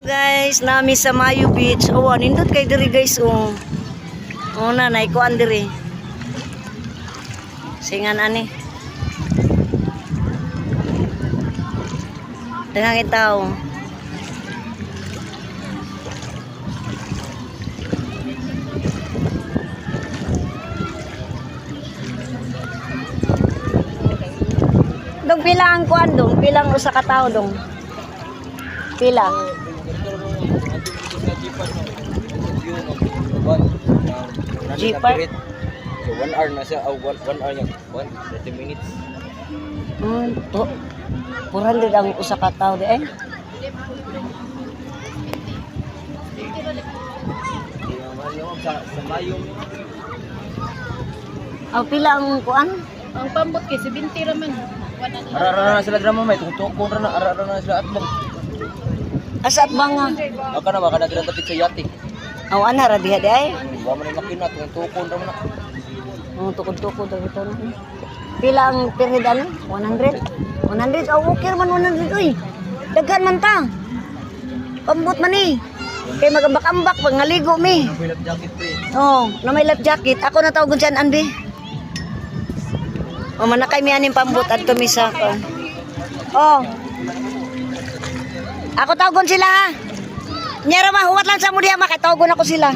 Guys, nami sa Mayo Beach. Oh, nindot kay diri guys oh. Oh na naikuan diri. Singan ani. Dengan itaw. Dong pila ang kuan dong, pilang usa ka tawo dong. Pila. Jeepar. So 1 hour na siya, 1 hour niya, 30 minutes. To. 400 ang usa ka tawo di ay. Sa Mayo. Aw pila ang kuan? Ang pambot kay 70 raman. Ara na sila drama may tungtong ra na ara na sila atbang. Asa at banga? Baka na baka na sila tapit sa yate. Aw ana ra diha di ay. Wa man makina tungtong ra na. Tukod-tukod daw ito. Pila ang period ano? 100? 100? Oh, okay man 100 uy. Daghan man ta. Pambot man ni. Kay magambak-ambak pag ngaligo mi. May lap jacket pre. Oh, na may life jacket. Ako na tawgon siyan anbi. O manakay mi aning pambot at tumisa ko. Oh. Ako tawgon sila ha. Nyara mahuwat lang sa mo diha makatawgon ako sila.